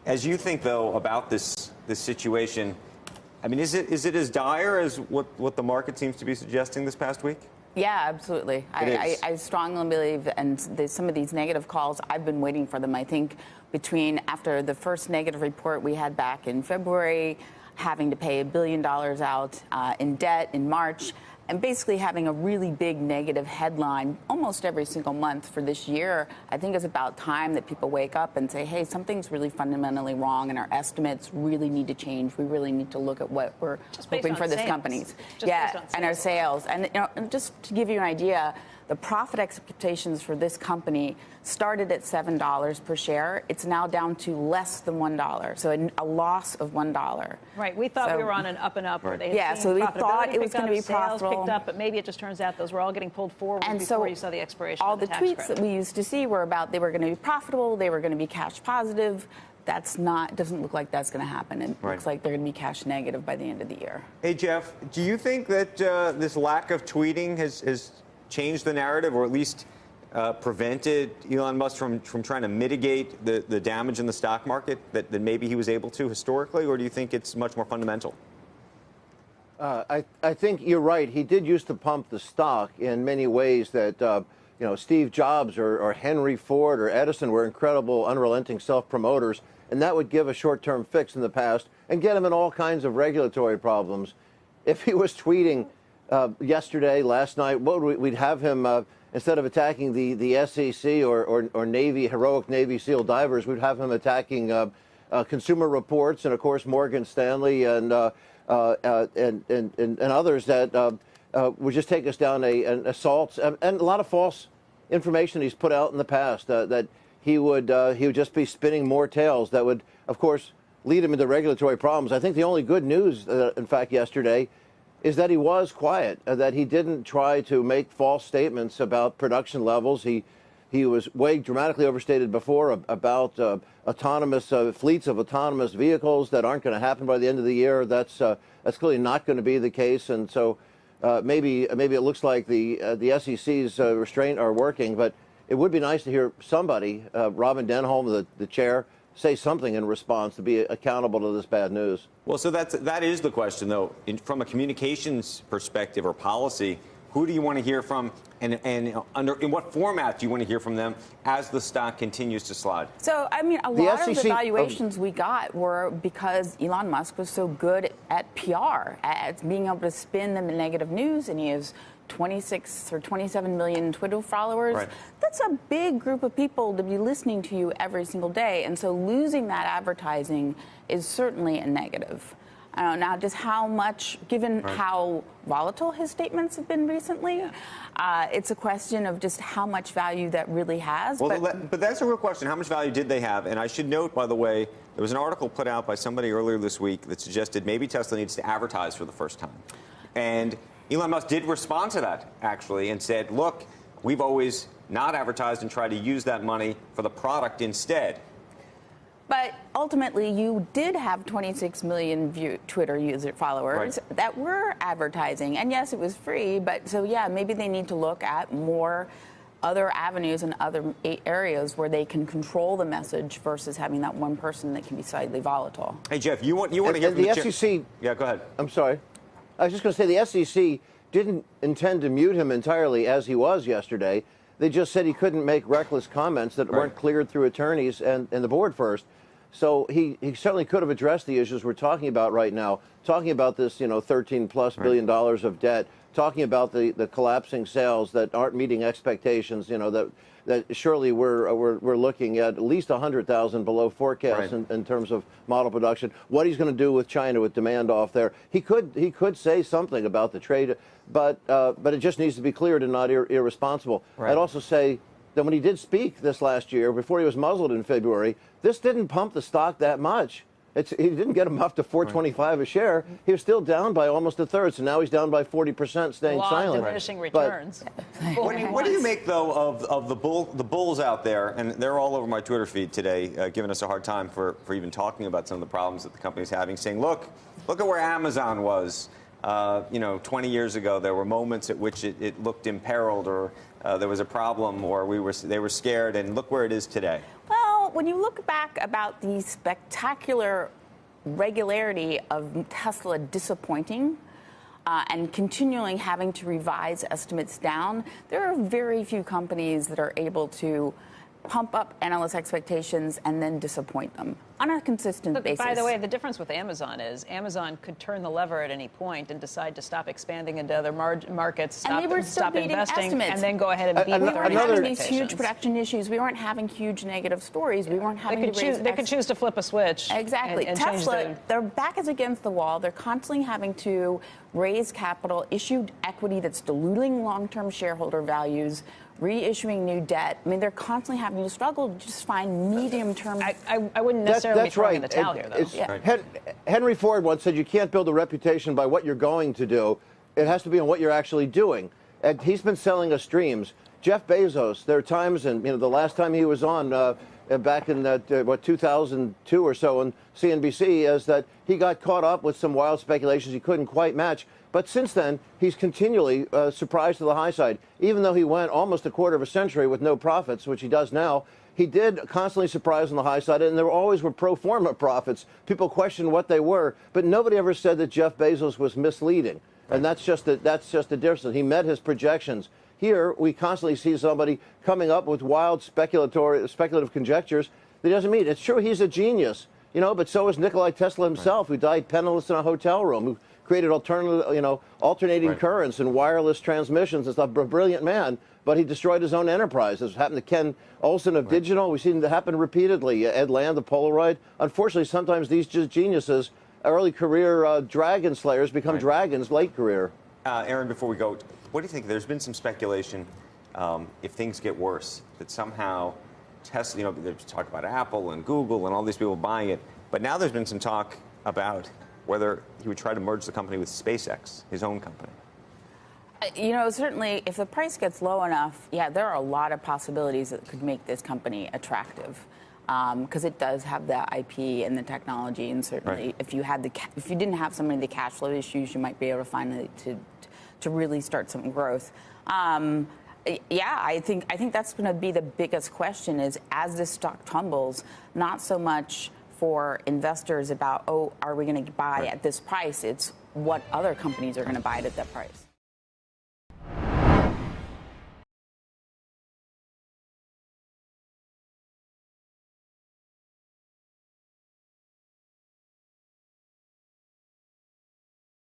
As you think, though, about this situation, I mean, is it as dire as what the market seems to be suggesting this past week? Yeah, absolutely. I strongly believe, and some of these negative calls, I've been waiting for them. I think after the first negative report we had back in February, having to pay $1 billion out in debt in March, and basically having a really big negative headline almost every single month for this year, I think it's about time that people wake up and say, hey, something's really fundamentally wrong and our estimates really need to change. We really need to look at what we're hoping for these companies. And our sales. And just to give you an idea, the profit expectations for this company started at $7 per share. It's now down to less than $1, so a loss of $1. Right. We thought we were on an up and up. Right. So we thought it was going to be profitable. Sales picked up, but maybe it just turns out those were all getting pulled forward before you saw the expiration all of the tax tweets credit. that we used to see were about they were going to be profitable, they were going to be cash positive. Doesn't look like that's going to happen. It looks like they're going to be cash negative by the end of the year. Hey, Jeff, do you think that this lack of tweeting has changed the narrative, or at least prevented Elon Musk from trying to mitigate the damage in the stock market that maybe he was able to historically, or do you think it's much more fundamental? I think you're right. He did used to pump the stock in many ways that Steve Jobs or Henry Ford or Edison were incredible, unrelenting self-promoters, and that would give a short-term fix in the past and get him in all kinds of regulatory problems. If he was tweeting yesterday, last night, we'd have him instead of attacking the SEC or Navy, heroic Navy SEAL divers, we'd have him attacking Consumer Reports and, of course, Morgan Stanley and others that would just take us down an assault and a lot of false information he's put out in the past that he would just be spinning more tales that would, of course, lead him into regulatory problems. I think the only good news, in fact, yesterday, is that he was quiet, that he didn't try to make false statements about production levels. He was way dramatically overstated before about autonomous fleets of autonomous vehicles that aren't going to happen by the end of the year. That's clearly not going to be the case, and so maybe it looks like the SEC's restraint are working, but it would be nice to hear somebody, Robin Denholm, the chair, say something in response to be accountable to this bad news. Well, so that is the question, though. From a communications perspective or policy, who do you want to hear from, and in what format do you want to hear from them as the stock continues to slide? So, I mean, a lot of the valuations we got were because Elon Musk was so good at PR, at being able to spin the negative news, and he has 26 or 27 million Twitter followers. Right. That's a big group of people to be listening to you every single day. And so losing that advertising is certainly a negative. I don't know now just how much, given how volatile his statements have been recently, it's a question of just how much value that really has. Well, but that's a real question. How much value did they have? And I should note, by the way, there was an article put out by somebody earlier this week that suggested maybe Tesla needs to advertise for the first time. And Elon Musk did respond to that, actually, and said, look, we've always not advertised and tried to use that money for the product instead. But ultimately, you did have 26 million Twitter user followers that were advertising. And yes, it was free. But so, yeah, maybe they need to look at more other avenues and other areas where they can control the message versus having that one person that can be slightly volatile. Hey, Jeff, you want to hear from the SEC? Yeah, go ahead. I'm sorry. I was just going to say the SEC didn't intend to mute him entirely as he was yesterday. They just said he couldn't make reckless comments that weren't cleared through attorneys and the board first. So he certainly could have addressed the issues we're talking about right now, talking about this, $13+ billion of debt, talking about the collapsing sales that aren't meeting expectations, that surely we're looking at least 100,000 below forecast in terms of model production. What he's going to do with China with demand off there. He could say something about the trade, but it just needs to be cleared and not irresponsible. I'd also say that when he did speak this last year, before he was muzzled in February, this didn't pump the stock that much. He didn't get him up to $4.25 a share. He was still down by almost a third, so now he's down by 40%, staying silent. Diminishing returns. What do you make, though, of the bulls out there? And they're all over my Twitter feed today, giving us a hard time for even talking about some of the problems that the company's having, saying, look at where Amazon was. 20 years ago, there were moments at which it looked imperiled, or there was a problem, or they were scared, and look where it is today. Well, when you look back about the spectacular regularity of Tesla disappointing and continually having to revise estimates down, there are very few companies that are able to pump up analyst expectations and then disappoint them on a consistent basis. By the way, the difference with Amazon is Amazon could turn the lever at any point and decide to stop expanding into other markets, stop investing, estimates. And then go ahead and beat we weren't having these huge production issues. We weren't having huge negative stories. We weren't having they could choose to flip a switch. Exactly. And Tesla, their back is against the wall. They're constantly having to raise capital, issue equity that's diluting long-term shareholder values, reissuing new debt. I mean, they're constantly having to struggle to just find medium-term. I wouldn't necessarily be throwing in the towel here, though. Henry Ford once said you can't build a reputation by what you're going to do. It has to be on what you're actually doing. And he's been selling us dreams. Jeff Bezos, there are times, and the last time he was on back in that 2002 or so on CNBC, is that he got caught up with some wild speculations he couldn't quite match. But since then, he's continually surprised to the high side. Even though he went almost a quarter of a century with no profits, which he does now, he did constantly surprise on the high side, and there always were pro forma profits. People questioned what they were, but nobody ever said that Jeff Bezos was misleading. And that's just the difference. He met his projections. Here, we constantly see somebody coming up with wild speculative conjectures that he doesn't meet. It's true he's a genius, but so is Nikola Tesla himself, who died penniless in a hotel room, who created alternating currents and wireless transmissions and stuff. A brilliant man, but he destroyed his own enterprise. This happened to Ken Olsen of Digital. We've seen it happen repeatedly. Ed Land, the Polaroid. Unfortunately, sometimes these geniuses, early career dragon slayers, become dragons late career. Erin, before we go, what do you think? There's been some speculation, if things get worse, that somehow Tesla, there's talk about Apple and Google and all these people buying it, but now there's been some talk about whether he would try to merge the company with SpaceX, his own company. Certainly, if the price gets low enough, there are a lot of possibilities that could make this company attractive, because it does have the IP and the technology, and certainly, if you didn't have so many of the cash flow issues, you might be able to find it to really start some growth. I think that's going to be the biggest question: is as this stock tumbles, not so much for investors about, are we going to buy at this price? It's what other companies are going to buy it at that price.